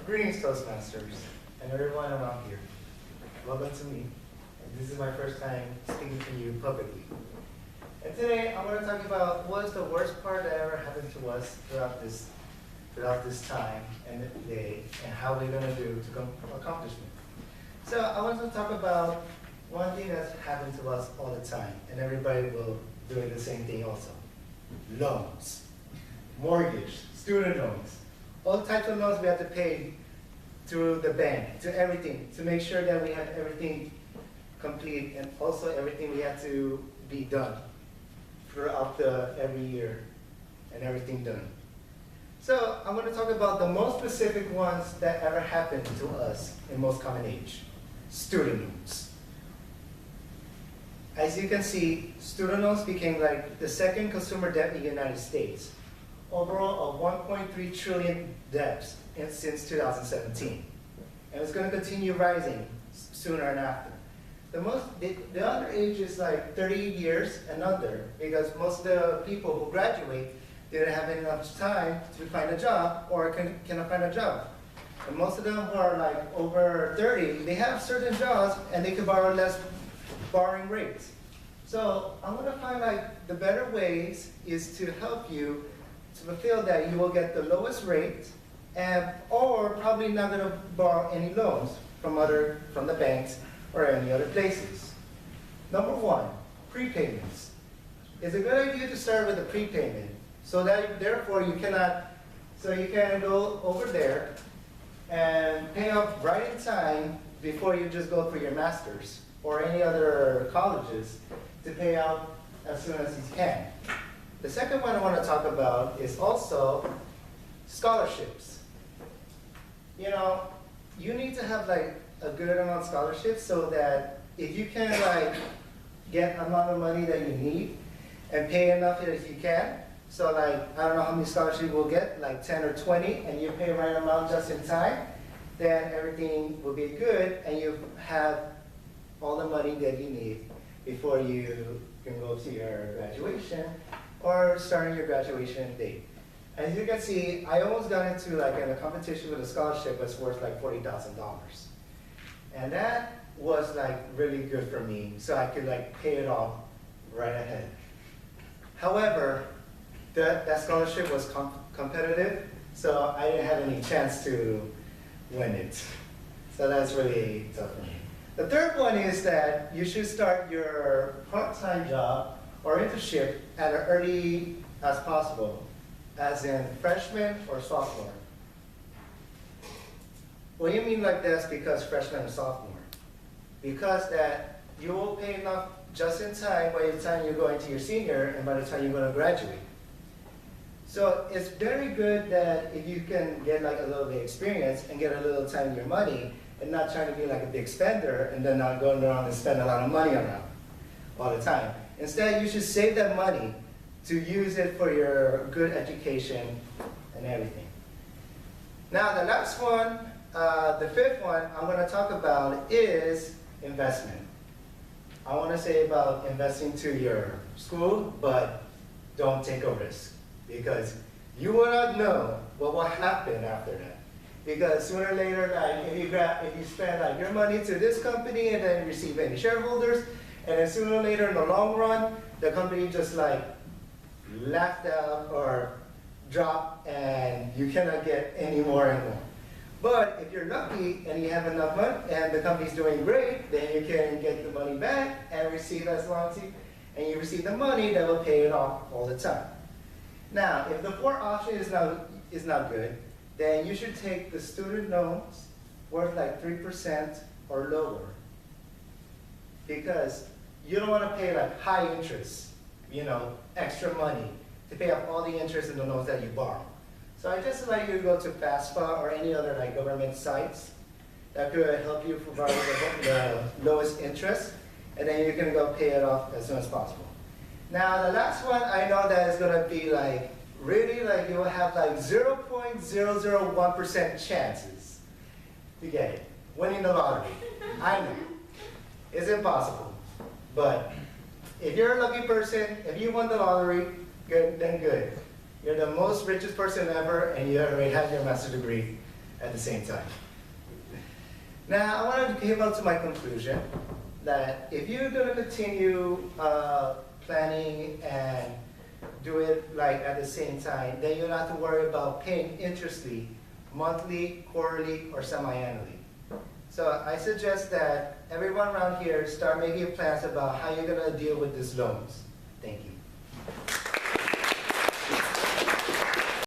Greetings, Toastmasters, and everyone around here. Welcome to me. And this is my first time speaking to you publicly. And today, I want to talk about what's the worst part that ever happened to us throughout this time and day, and how we're going to do to accomplish it. So I want to talk about one thing that's happened to us all the time, and everybody will do the same thing also. Loans, mortgage, student loans. All types of loans we have to pay to the bank, to everything, to make sure that we have everything complete, and also everything we have to be done throughout every year, and everything done. So I'm going to talk about the most specific ones that ever happened to us in most common age. Student loans. As you can see, student loans became like the second consumer debt in the United States. Overall of 1.3 trillion debts since 2017. And it's going to continue rising sooner and after. The under age is like 30 years and under, because most of the people who graduate didn't have enough time to find a job or cannot find a job. And most of them who are like over 30, they have certain jobs and they can borrow less borrowing rates. So I'm going to find like the better ways is to help you to fulfill that you will get the lowest rate, or probably not going to borrow any loans from the banks or any other places. Number one, prepayments. It's a good idea to start with a prepayment, so that therefore you can go over there and pay off right in time before you just go for your master's or any other colleges to pay out as soon as you can. The second one I want to talk about is also scholarships. You know, you need to have like a good amount of scholarships so that if you can like get amount of money that you need and pay enough as you can, so like, I don't know how many scholarships you will get, like 10 or 20, and you pay the right amount just in time, then everything will be good and you have all the money that you need before you can go to your graduation or starting your graduation date. As you can see, I almost got into like in a competition with a scholarship that's worth like $40,000. And that was like really good for me, so I could like pay it off right ahead. However, that scholarship was competitive, so I didn't have any chance to win it. So that's really tough for me. The third one is that you should start your part-time job or internship at as early as possible, as in freshman or sophomore. What do you mean like this because freshman and sophomore? Because that you will pay enough just in time by the time you go into your senior and by the time you're going to graduate. So it's very good that if you can get like a little bit of experience and get a little time in your money and not trying to be like a big spender and then not going around and spend a lot of money around all the time. Instead, you should save that money to use it for your good education and everything. Now, the last one, the fifth one I'm going to talk about is investment. I want to say about investing to your school, but don't take a risk, because you will not know what will happen after that. Because sooner or later, like if you spend like your money to this company and then receive any shareholders, and then sooner or later in the long run, the company just like laughed out or dropped and you cannot get any more and more. But if you're lucky and you have enough money and the company's doing great, then you can get the money back and receive as long as you receive the money that will pay it off all the time. Now, if the fourth option is not good, then you should take the student loans worth like 3% or lower, because you don't want to pay like high interest, extra money to pay off all the interest in the loans that you borrow. So I just like you to go to FAFSA or any other like government sites that could help you provide the lowest interest, and then you can go pay it off as soon as possible. Now the last one, I know that is going to be like really like you will have like 0.001% chances to get it, winning the lottery. I know, it's impossible. But if you're a lucky person, if you won the lottery, good, then good. You're the most richest person ever, and you already have your master's degree, at the same time. Now, I want to give out to my conclusion that if you're going to continue planning and do it like at the same time, then you don't have to worry about paying interestly, monthly, quarterly, or semi-annually. So I suggest that everyone around here start making plans about how you're going to deal with these loans. Thank you.